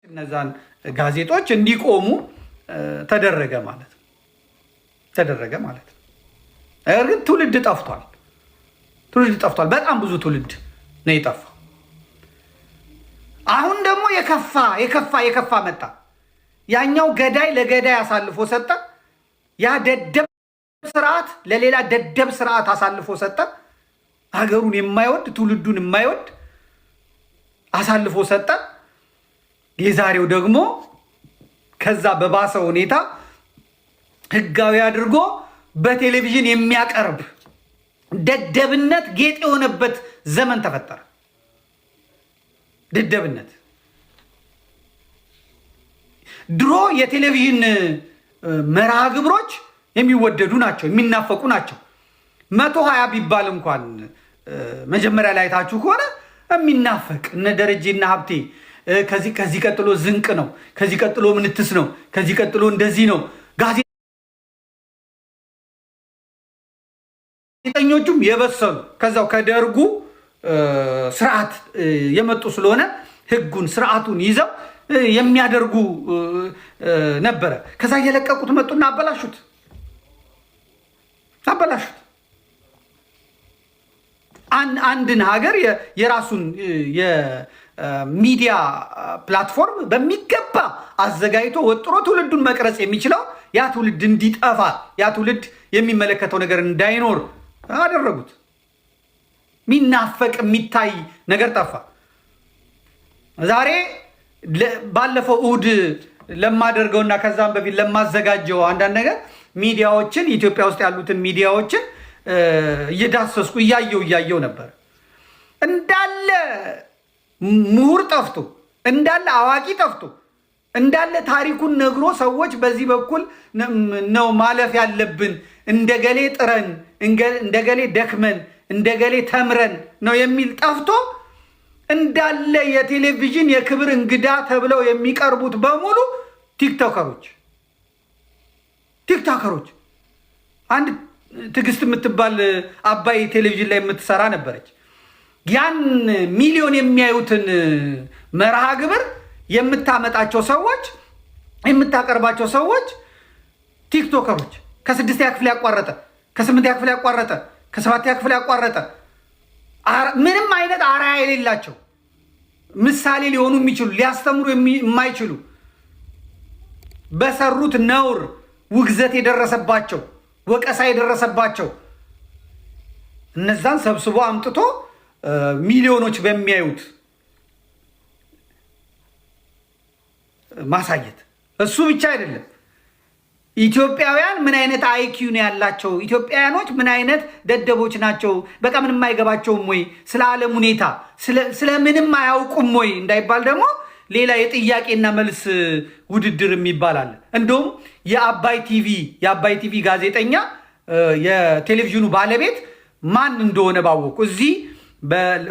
እነዛን ጋዜጦች እንዲቆሙ ተደረገ ማለት ነው። ነገር ግን ትውልድ ጠፍቷል። በጣም ብዙ ትውልድ ነው የጠፋው። አሁን ደግሞ የከፋ መጣ። ያኛው ገዳይ ለገዳይ አሳልፎ ሰጠ። ያ ደደብ ስርዓት ለሌላ ደደብ ስርዓት አሳልፎ ሰጠ። ሀገሩን የማይወድ ትውልዱን የማይወድ አሳልፎ ሰጠ። የዛሬው ደግሞ ከዛ በባሰ ሁኔታ ህጋዊ አድርጎ በቴሌቪዥን የሚያቀርብ ደደብነት ጌጥ የሆነበት ዘመን ተፈጠረ። ደደብነት ድሮ የቴሌቪዥን መርሃ ግብሮች የሚወደዱ ናቸው፣ የሚናፈቁ ናቸው። 120 ቢባል እንኳን መጀመሪያ ላይ ታችሁ ከሆነ የሚናፈቅ እነ ደረጀና ሀብቴ ከዚህ ቀጥሎ ዝንቅ ነው፣ ከዚህ ቀጥሎ ምንትስ ነው፣ ከዚህ ቀጥሎ እንደዚህ ነው። ጋዜጠኞቹም የበሰሉ ከዛው ከደርጉ ስርዓት የመጡ ስለሆነ ህጉን ስርዓቱን ይዘው የሚያደርጉ ነበረ። ከዛ እየለቀቁት መጡና አበላሹት። አንድን ሀገር የራሱን የሚዲያ ፕላትፎርም በሚገባ አዘጋጅቶ ወጥሮ ትውልዱን መቅረጽ የሚችለው ያ ትውልድ እንዲጠፋ፣ ያ ትውልድ የሚመለከተው ነገር እንዳይኖር አደረጉት። ሚናፈቅ የሚታይ ነገር ጠፋ። ዛሬ ባለፈው እሑድ ለማደርገውና ከዛም በፊት ለማዘጋጀው አንዳንድ ነገር ሚዲያዎችን ኢትዮጵያ ውስጥ ያሉትን ሚዲያዎችን እየዳሰስኩ እያየው ነበር። እንዳለ ምሁር ጠፍቶ፣ እንዳለ አዋቂ ጠፍቶ፣ እንዳለ ታሪኩን ነግሮ ሰዎች በዚህ በኩል ነው ማለፍ ያለብን፣ እንደገሌ ጥረን፣ እንደገሌ ደክመን፣ እንደገሌ ተምረን ነው የሚል ጠፍቶ እንዳለ የቴሌቪዥን የክብር እንግዳ ተብለው የሚቀርቡት በሙሉ ቲክቶከሮች። አንድ ትዕግስት የምትባል አባይ ቴሌቪዥን ላይ የምትሰራ ነበረች። ያን ሚሊዮን የሚያዩትን መርሃ ግብር የምታመጣቸው ሰዎች፣ የምታቀርባቸው ሰዎች ቲክቶከሮች፣ ከ6ኛ ክፍል ያቋረጠ፣ ከ8ኛ ክፍል ያቋረጠ፣ ከ7ኛ ክፍል ያቋረጠ፣ ምንም አይነት አርአያ የሌላቸው፣ ምሳሌ ሊሆኑ የሚችሉ ሊያስተምሩ የማይችሉ፣ በሰሩት ነውር ውግዘት የደረሰባቸው፣ ወቀሳ የደረሰባቸው እነዛን ሰብስቦ አምጥቶ ሚሊዮኖች በሚያዩት ማሳየት። እሱ ብቻ አይደለም። ኢትዮጵያውያን ምን አይነት አይኪው ነው ያላቸው? ኢትዮጵያውያኖች ምን አይነት ደደቦች ናቸው? በቃ ምንም አይገባቸውም ወይ? ስለ ዓለም ሁኔታ ስለምንም አያውቁም ወይ እንዳይባል ደግሞ ሌላ የጥያቄና መልስ ውድድር የሚባል አለ። እንደውም የአባይ ቲቪ ጋዜጠኛ የቴሌቪዥኑ ባለቤት ማን እንደሆነ ባወቁ። እዚህ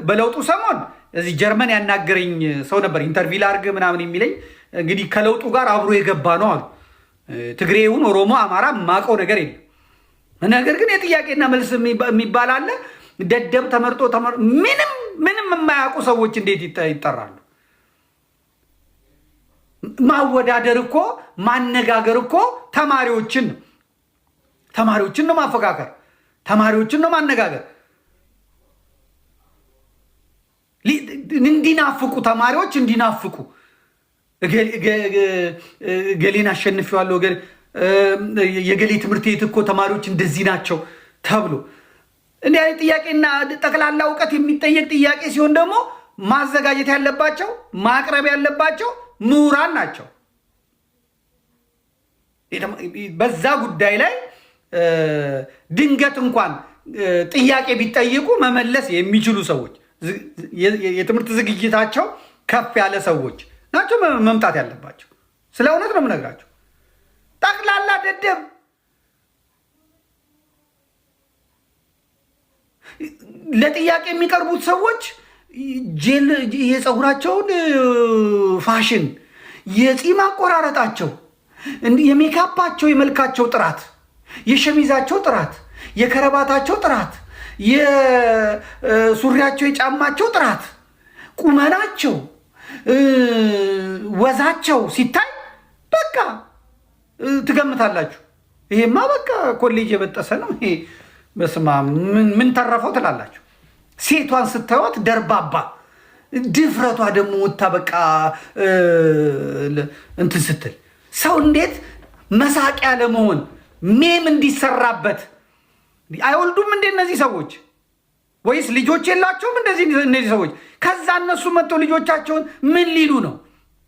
በለውጡ ሰሞን እዚህ ጀርመን ያናገረኝ ሰው ነበር። ኢንተርቪው ላድርግ ምናምን የሚለኝ እንግዲህ ከለውጡ ጋር አብሮ የገባ ነው አሉ። ትግሬውን፣ ኦሮሞ፣ አማራ የማውቀው ነገር የለም። ነገር ግን የጥያቄና መልስ የሚባል አለ። ደደብ ተመርጦ ምንም የማያውቁ ሰዎች እንዴት ይጠራሉ? ማወዳደር እኮ ማነጋገር እኮ ተማሪዎችን ነው ማፈካከር፣ ተማሪዎችን ነው ማነጋገር። እንዲናፍቁ ተማሪዎች እንዲናፍቁ ገሌን አሸንፌዋለሁ፣ የገሌ ትምህርት ቤት እኮ ተማሪዎች እንደዚህ ናቸው ተብሎ እንዲህ አይነት ጥያቄና ጠቅላላ እውቀት የሚጠየቅ ጥያቄ ሲሆን ደግሞ ማዘጋጀት ያለባቸው ማቅረብ ያለባቸው ምሁራን ናቸው። በዛ ጉዳይ ላይ ድንገት እንኳን ጥያቄ ቢጠይቁ መመለስ የሚችሉ ሰዎች፣ የትምህርት ዝግጅታቸው ከፍ ያለ ሰዎች ናቸው መምጣት ያለባቸው። ስለ እውነት ነው የምነግራቸው። ጠቅላላ ደደብ ለጥያቄ የሚቀርቡት ሰዎች ጄል የፀጉራቸውን ፋሽን፣ የፂም አቆራረጣቸው፣ የሜካፓቸው፣ የመልካቸው ጥራት፣ የሸሚዛቸው ጥራት፣ የከረባታቸው ጥራት፣ የሱሪያቸው የጫማቸው ጥራት፣ ቁመናቸው፣ ወዛቸው ሲታይ በቃ ትገምታላችሁ። ይሄማ በቃ ኮሌጅ የበጠሰ ነው ይሄ፣ በስማ ምን ተረፈው ትላላችሁ። ሴቷን ስታዩት ደርባባ፣ ድፍረቷ ደግሞ ወታ በቃ እንትን ስትል ሰው እንዴት መሳቂያ ለመሆን ሜም እንዲሰራበት አይወልዱም እንዴ እነዚህ ሰዎች? ወይስ ልጆች የላቸውም እነዚህ ሰዎች? ከዛ እነሱ መጥተው ልጆቻቸውን ምን ሊሉ ነው?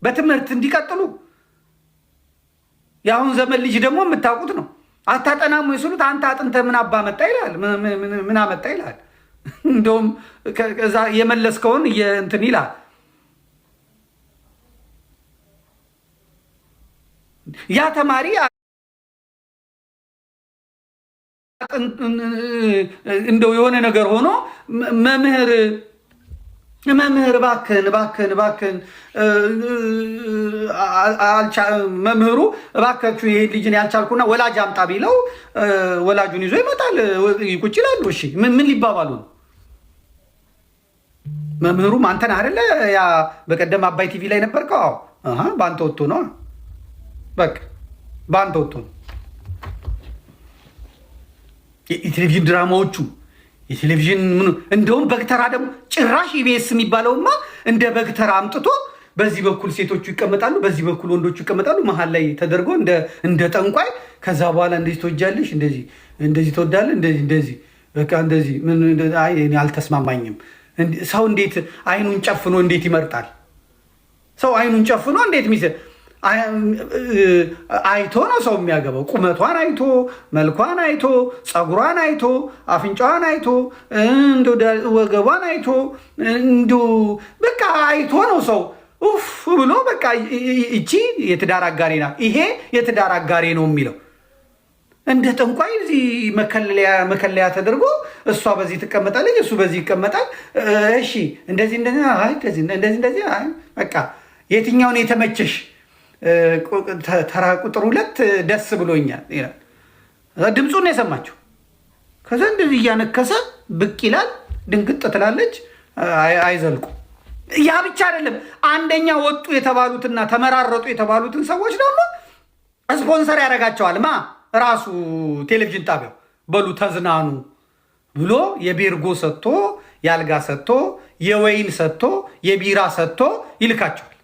በትምህርት እንዲቀጥሉ። የአሁን ዘመን ልጅ ደግሞ የምታውቁት ነው። አታጠናሙ ይስሉት፣ አንተ አጥንተ ምን አባ መጣ ይላል፣ ምን አመጣ ይላል። እንደውም ከዛ የመለስከውን እንትን ይላል። ያ ተማሪ እንደው የሆነ ነገር ሆኖ መምህር እባክህን መምህሩ እባካችሁ ይሄ ልጅን ያልቻልኩና ወላጅ አምጣ ቢለው ወላጁን ይዞ ይመጣል። ቁጭ ይላሉ። እሺ ምን ሊባባሉ ነው? መምህሩም አንተን አይደለ ያ በቀደም አባይ ቲቪ ላይ ነበርከው? አዎ በአንተ ወጥቶ ነው። በቃ በአንተ ወጥቶ ነው። የቴሌቪዥን ድራማዎቹ የቴሌቪዥን እንደውም በግተራ ደግሞ ጭራሽ ኢቢኤስ የሚባለውማ እንደ በግተራ አምጥቶ በዚህ በኩል ሴቶቹ ይቀመጣሉ፣ በዚህ በኩል ወንዶቹ ይቀመጣሉ። መሀል ላይ ተደርጎ እንደ ጠንቋይ። ከዛ በኋላ እንደዚህ ትወጃለሽ፣ እንደዚህ ትወዳለህ፣ እንደዚህ በቃ እንደዚህ እኔ አልተስማማኝም። ሰው እንዴት አይኑን ጨፍኖ እንዴት ይመርጣል? ሰው አይኑን ጨፍኖ እንዴት አይቶ ነው ሰው የሚያገባው። ቁመቷን አይቶ፣ መልኳን አይቶ፣ ፀጉሯን አይቶ፣ አፍንጫዋን አይቶ፣ ወገቧን አይቶ በቃ አይቶ ነው ሰው ኡፍ ብሎ በቃ እቺ የትዳር አጋሬ ናት፣ ይሄ የትዳር አጋሬ ነው የሚለው። እንደ ጠንቋይ እዚህ መከለያ ተደርጎ እሷ በዚህ ትቀመጣለች፣ እሱ በዚህ ይቀመጣል። እሺ እንደዚህ በቃ የትኛውን የተመቸሽ ተራ ቁጥር 2 ደስ ብሎኛል ይላል። ድምፁን ነው የሰማችው። ከዛ እንደዚህ እያነከሰ ብቅ ይላል። ድንግጥ ትላለች። አይዘልቁ። ያ ብቻ አይደለም። አንደኛ ወጡ የተባሉትና ተመራረጡ የተባሉትን ሰዎች ደግሞ ስፖንሰር ያደርጋቸዋል። ራሱ ቴሌቪዥን ጣቢያው በሉ ተዝናኑ ብሎ የቤርጎ ሰጥቶ፣ የአልጋ ሰጥቶ፣ የወይን ሰጥቶ፣ የቢራ ሰጥቶ ይልካቸዋል።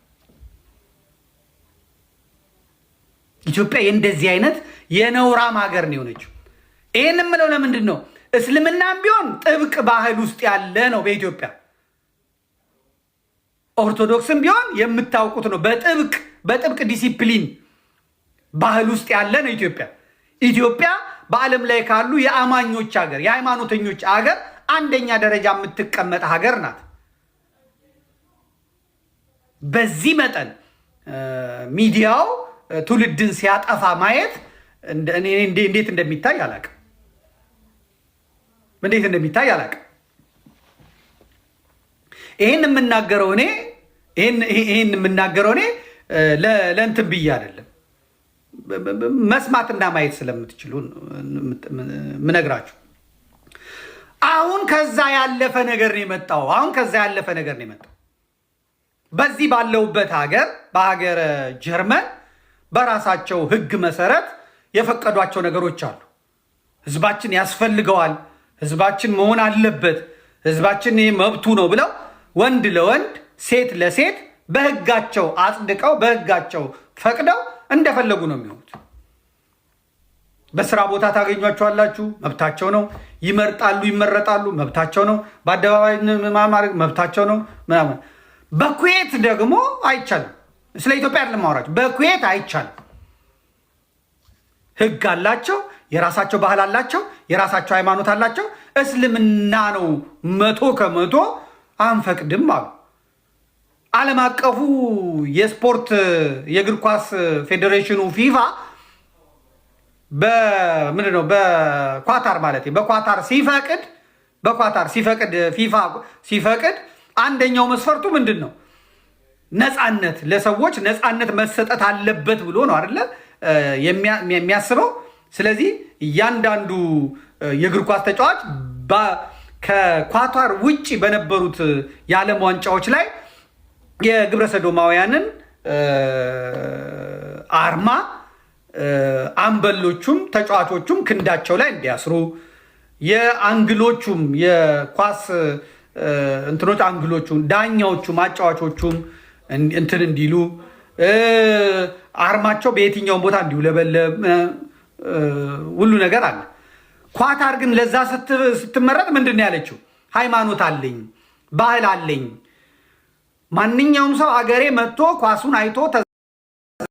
ኢትዮጵያ የእንደዚህ አይነት የነውራም ሀገር ነው የሆነችው። ይህን የምለው ለምንድን ነው? እስልምናም ቢሆን ጥብቅ ባህል ውስጥ ያለ ነው በኢትዮጵያ። ኦርቶዶክስም ቢሆን የምታውቁት ነው። በጥብቅ ዲሲፕሊን ባህል ውስጥ ያለ ነው ኢትዮጵያ። ኢትዮጵያ በዓለም ላይ ካሉ የአማኞች ሀገር፣ የሃይማኖተኞች ሀገር አንደኛ ደረጃ የምትቀመጥ ሀገር ናት። በዚህ መጠን ሚዲያው ትውልድን ሲያጠፋ ማየት እንዴት እንደሚታይ አላውቅም። ይሄን የምናገረው እኔ ለእንትን ብዬ አይደለም፣ መስማትና ማየት ስለምትችሉ ምነግራችሁ። አሁን ከዛ ያለፈ ነገር ነው የመጣው። በዚህ ባለውበት ሀገር በሀገረ ጀርመን በራሳቸው ሕግ መሰረት የፈቀዷቸው ነገሮች አሉ። ህዝባችን ያስፈልገዋል፣ ህዝባችን መሆን አለበት፣ ህዝባችን መብቱ ነው ብለው ወንድ ለወንድ ሴት ለሴት በህጋቸው አጽድቀው በህጋቸው ፈቅደው እንደፈለጉ ነው የሚሆኑት። በስራ ቦታ ታገኟቸዋላችሁ፣ መብታቸው ነው። ይመርጣሉ፣ ይመረጣሉ፣ መብታቸው ነው። በአደባባይ ማማረግ መብታቸው ነው ምናምን። በኩዌት ደግሞ አይቻልም። ስለ ኢትዮጵያ አይደለም ማውራቸው። በኩዌት አይቻልም። ህግ አላቸው፣ የራሳቸው ባህል አላቸው፣ የራሳቸው ሃይማኖት አላቸው። እስልምና ነው 100% አንፈቅድም አሉ። ዓለም አቀፉ የስፖርት የእግር ኳስ ፌዴሬሽኑ ፊፋ በምንድነው በኳታር ማለት በኳታር ሲፈቅድ ፊፋ ሲፈቅድ አንደኛው መስፈርቱ ምንድን ነው? ነፃነት፣ ለሰዎች ነፃነት መሰጠት አለበት ብሎ ነው አይደለ የሚያስበው። ስለዚህ እያንዳንዱ የእግር ኳስ ተጫዋች ከኳታር ውጪ በነበሩት የዓለም ዋንጫዎች ላይ የግብረ ሰዶማውያንን አርማ አንበሎቹም ተጫዋቾቹም ክንዳቸው ላይ እንዲያስሩ የአንግሎቹም የኳስ እንትኖች አንግሎቹም ዳኛዎቹም አጫዋቾቹም እንትን እንዲሉ አርማቸው በየትኛውም ቦታ እንዲውለበለብ ሁሉ ነገር አለ። ኳታር ግን ለዛ ስትመረጥ ምንድን ነው ያለችው? ሃይማኖት አለኝ፣ ባህል አለኝ። ማንኛውም ሰው አገሬ መጥቶ ኳሱን አይቶ